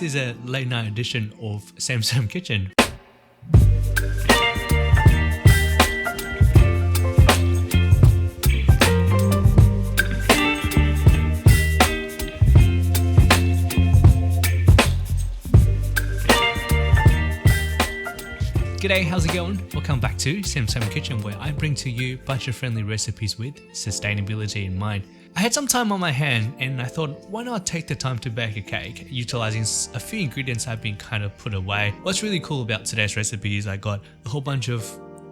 this is a late night edition of Sam Kitchen. G'day, how's it going? Welcome back to Sam Kitchen, where I bring to you budget-friendly recipes with sustainability in mind. I had some time on my hand and I thought, why not take the time to bake a cake, utilizing a few ingredients I've been kind of put away. What's really cool about today's recipe is I got a whole bunch of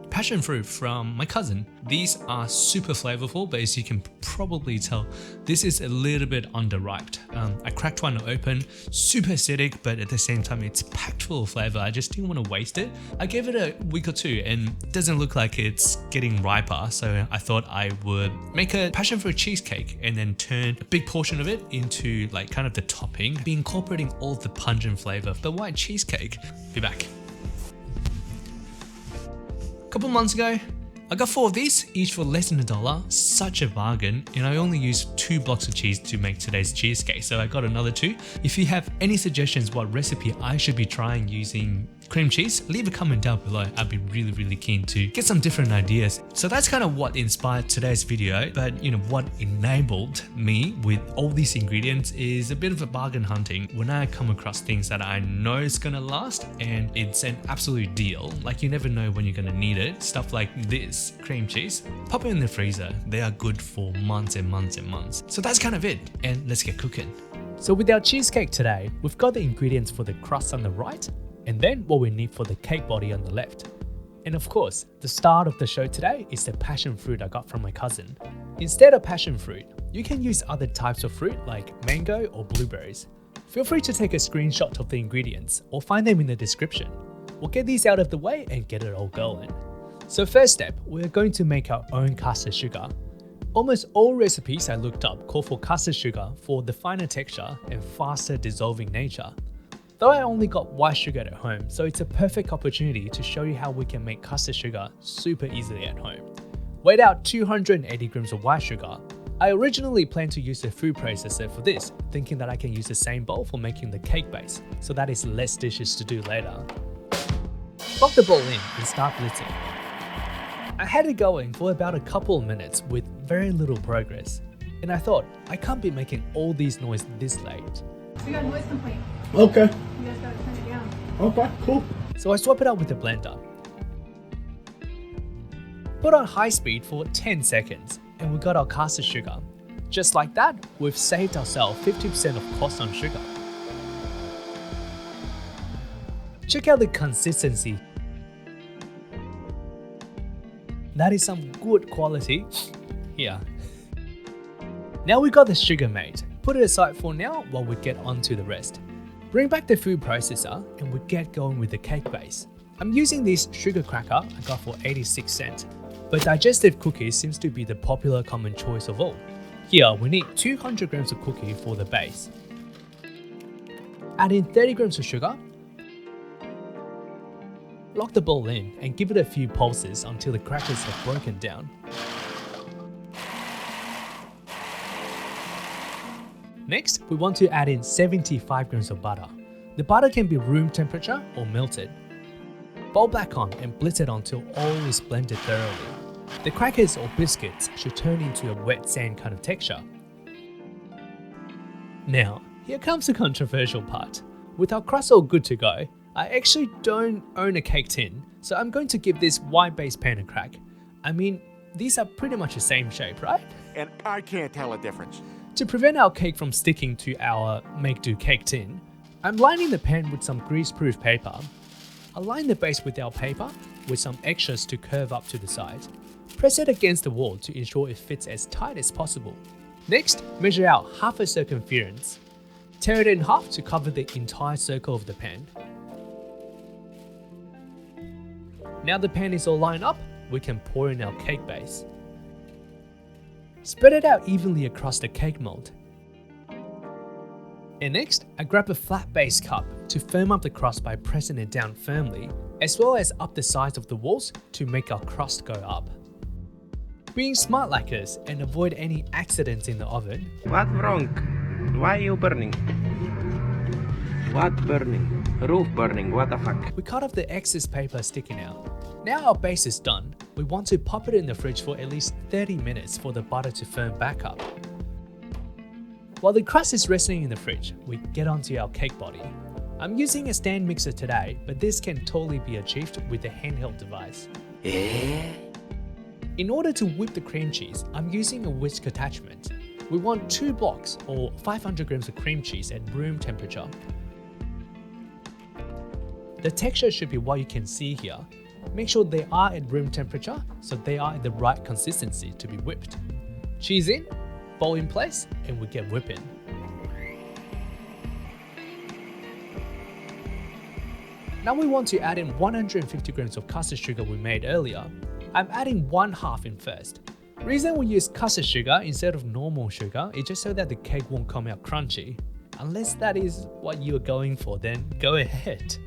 passion fruit from my cousin. These are super flavorful, but as you can probably tell, this is a little bit underripe. I cracked one open, super acidic, but at the same time, it's packed full of flavor. I just didn't want to waste it. I gave it a week or two and it doesn't look like it's getting riper. So I thought I would make a passion fruit cheesecake and then turn a big portion of it into like kind of the topping, be incorporating all of the pungent flavor of the white cheesecake. Be back. A couple months ago, I got 4 of these, each for less than $1, such a bargain, and I only used 2 blocks of cheese to make today's cheesecake, so I got another 2. If you have any suggestions what recipe I should be trying using cream cheese, leave a comment down below. I'd be really keen to get some different ideas. So that's kind of what inspired today's video, but what enabled me with all these ingredients is a bit of a bargain hunting. When I come across things that I know is gonna last and it's an absolute deal, like you never know when you're gonna need it, stuff like this cream cheese, pop it in the freezer. They are good for months and months and months. So that's kind of it, and let's get cooking. So with our cheesecake today, we've got the ingredients for the crust on the right, and then what we need for the cake body on the left. And of course, the start of the show today is the passion fruit I got from my cousin. Instead of passion fruit, you can use other types of fruit like mango or blueberries. Feel free to take a screenshot of the ingredients or find them in the description. We'll get these out of the way and get it all going. So first step, we're going to make our own caster sugar. Almost all recipes I looked up call for caster sugar for the finer texture and faster dissolving nature. Though I only got white sugar at home, so it's a perfect opportunity to show you how we can make caster sugar super easily at home. Weighed out 280 grams of white sugar. I originally planned to use a food processor for this, thinking that I can use the same bowl for making the cake base, so that is less dishes to do later. Plug the bowl in and start blitzing. I had it going for about a couple of minutes with very little progress, and I thought, I can't be making all these noise this late. We got a noise complaint. Okay. You guys gotta turn it down. Okay, cool. So I swap it out with the blender. Put on high speed for 10 seconds, and we got our caster sugar. Just like that, we've saved ourselves 50% of cost on sugar. Check out the consistency. That is some good quality here. Now we got the sugar made. Put it aside for now while we get on to the rest. Bring back the food processor and we get going with the cake base. I'm using this sugar cracker I got for 86 cents, but digestive cookies seems to be the popular common choice of all. Here we need 200 grams of cookie for the base. Add in 30 grams of sugar. Lock the bowl in and give it a few pulses until the crackers have broken down. Next, we want to add in 75 grams of butter. The butter can be room temperature or melted. Bowl back on and blitz it until all is blended thoroughly. The crackers or biscuits should turn into a wet sand kind of texture. Now, here comes the controversial part. With our crust all good to go, I actually don't own a cake tin, so I'm going to give this white base pan a crack. I mean, these are pretty much the same shape, right? And I can't tell a difference. To prevent our cake from sticking to our make-do cake tin, I'm lining the pan with some grease-proof paper. Align the base with our paper with some extras to curve up to the side. Press it against the wall to ensure it fits as tight as possible. Next, measure out half a circumference. Tear it in half to cover the entire circle of the pan. Now the pan is all lined up, we can pour in our cake base. Spread it out evenly across the cake mold. And next, I grab a flat base cup to firm up the crust by pressing it down firmly, as well as up the sides of the walls to make our crust go up. Being smart like this and avoid any accidents in the oven. What's wrong? Why are you burning? What burning? Roof burning, what the fuck? We cut off the excess paper sticking out. Now our base is done, we want to pop it in the fridge for at least 30 minutes for the butter to firm back up. While the crust is resting in the fridge, we get onto our cake body. I'm using a stand mixer today, but this can totally be achieved with a handheld device. In order to whip the cream cheese, I'm using a whisk attachment. We want 2 blocks or 500 grams of cream cheese at room temperature. The texture should be what you can see here. Make sure they are at room temperature so they are at the right consistency to be whipped. Cheese in, bowl in place, and we get whipping. Now we want to add in 150 grams of custard sugar we made earlier. I'm adding 1/2 in first. Reason we use custard sugar instead of normal sugar is just so that the cake won't come out crunchy. Unless that is what you're going for, then go ahead.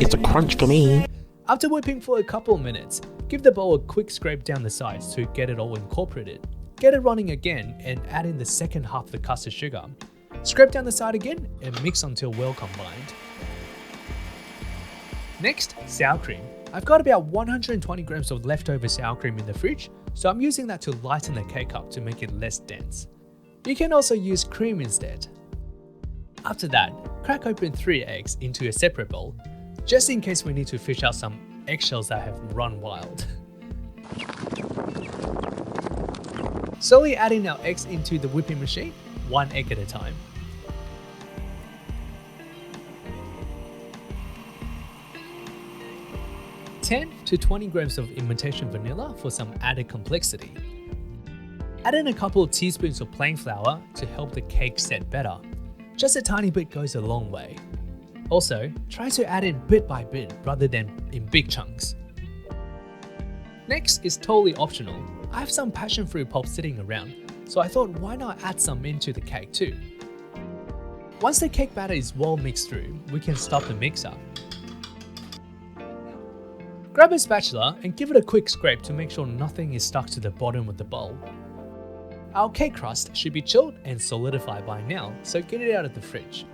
It's a crunch to me. After whipping for a couple of minutes, give the bowl a quick scrape down the sides to get it all incorporated. Get it running again and add in the second half of the custard sugar. Scrape down the side again and mix until well combined. Next, sour cream. I've got about 120 grams of leftover sour cream in the fridge, so I'm using that to lighten the cake up to make it less dense. You can also use cream instead. After that, crack open 3 eggs into a separate bowl, just in case we need to fish out some eggshells that have run wild. Slowly adding our eggs into the whipping machine, 1 egg at a time. To 20 grams of imitation vanilla for some added complexity. Add in a couple of teaspoons of plain flour to help the cake set better. Just a tiny bit goes a long way. Also, try to add in bit by bit rather than in big chunks. Next is totally optional. I have some passion fruit pulp sitting around, so I thought why not add some into the cake too. Once the cake batter is well mixed through, we can stop the mixer. Grab a spatula and give it a quick scrape to make sure nothing is stuck to the bottom of the bowl. Our cake crust should be chilled and solidified by now, so get it out of the fridge.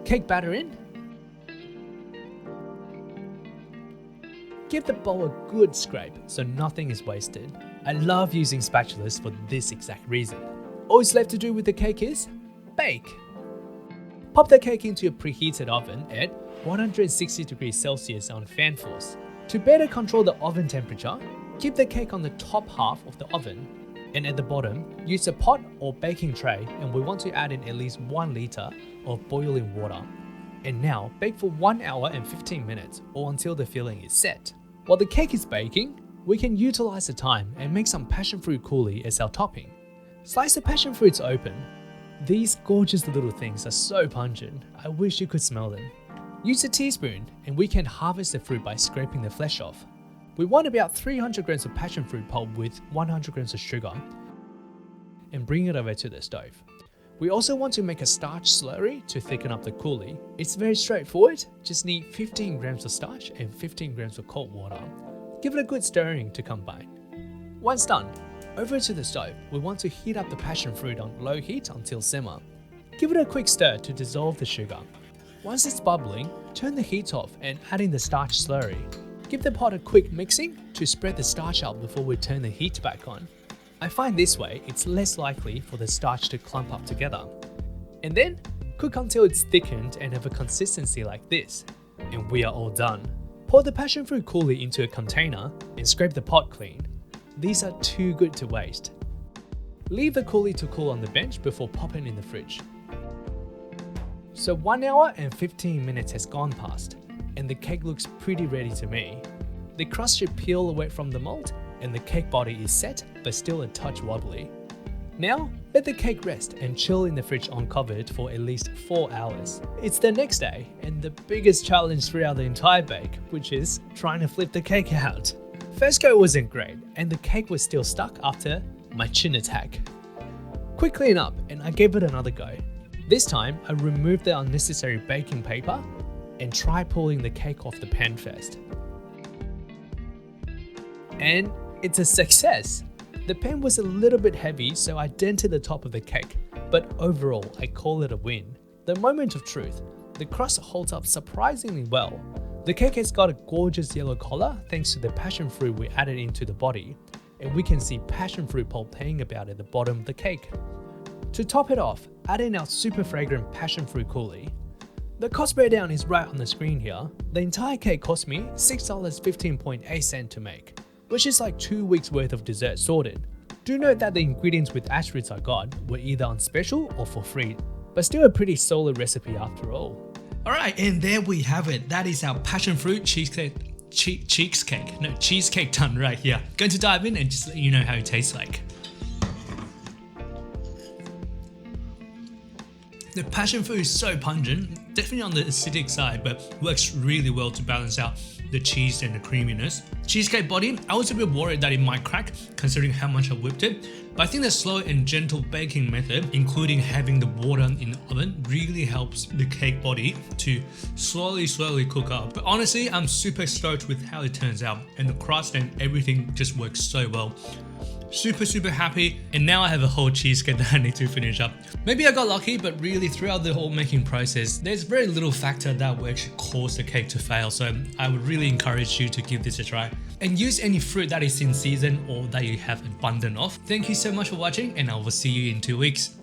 Cake batter in. Give the bowl a good scrape so nothing is wasted. I love using spatulas for this exact reason. All is left to do with the cake is bake. Pop the cake into a preheated oven at 160 degrees Celsius on fan force. To better control the oven temperature, keep the cake on the top half of the oven, and at the bottom, use a pot or baking tray, and we want to add in at least 1 liter of boiling water. And now, bake for 1 hour and 15 minutes or until the filling is set. While the cake is baking, we can utilize the time and make some passion fruit coulis as our topping. Slice the passion fruits open. These gorgeous little things are so pungent, I wish you could smell them. Use a teaspoon and we can harvest the fruit by scraping the flesh off. We want about 300 grams of passion fruit pulp with 100 grams of sugar and bring it over to the stove. We also want to make a starch slurry to thicken up the coulis. It's very straightforward, just need 15 grams of starch and 15 grams of cold water. Give it a good stirring to combine. Once done, over to the stove, we want to heat up the passion fruit on low heat until simmer. Give it a quick stir to dissolve the sugar. Once it's bubbling, turn the heat off and add in the starch slurry. Give the pot a quick mixing to spread the starch out before we turn the heat back on. I find this way it's less likely for the starch to clump up together. And then, cook until it's thickened and have a consistency like this. And we are all done. Pour the passion fruit coulis into a container and scrape the pot clean. These are too good to waste. Leave the coulis to cool on the bench before popping in the fridge. So 1 hour and 15 minutes has gone past, and the cake looks pretty ready to me. The crust should peel away from the mold, and the cake body is set but still a touch wobbly. Now, let the cake rest and chill in the fridge uncovered for at least 4 hours. It's the next day, and the biggest challenge throughout the entire bake, which is trying to flip the cake out. First go wasn't great, and the cake was still stuck after my chin attack. Quick clean up, and I gave it another go. This time, I removed the unnecessary baking paper and tried pulling the cake off the pan first. And it's a success! The pan was a little bit heavy, so I dented the top of the cake, but overall I call it a win. The moment of truth, the crust holds up surprisingly well. The cake has got a gorgeous yellow color thanks to the passion fruit we added into the body, and we can see passion fruit pulp hanging about at the bottom of the cake. To top it off, add in our super fragrant passion fruit coulis. The cost breakdown is right on the screen here. The entire cake cost me $6.15.8 to make, which is like 2 weeks worth of dessert sorted. Do note that the ingredients with asterisks I got were either on special or for free, but still a pretty solid recipe after all. Alright, and there we have it. That is our passion fruit cheesecake. Cheesecake done right here. Going to dive in and just let you know how it tastes like. The passion fruit is so pungent, definitely on the acidic side, but works really well to balance out the cheese and the creaminess. Cheesecake body, I was a bit worried that it might crack considering how much I whipped it, but I think the slow and gentle baking method, including having the water in the oven, really helps the cake body to slowly cook up. But honestly, I'm super stoked with how it turns out, and the crust and everything just works so well. Super happy, and now I have a whole cheesecake that I need to finish up. Maybe I got lucky, but really throughout the whole making process, there's very little factor that will actually cause the cake to fail, so I would really encourage you to give this a try. And use any fruit that is in season or that you have abundant of. Thank you so much for watching, and I will see you in 2 weeks.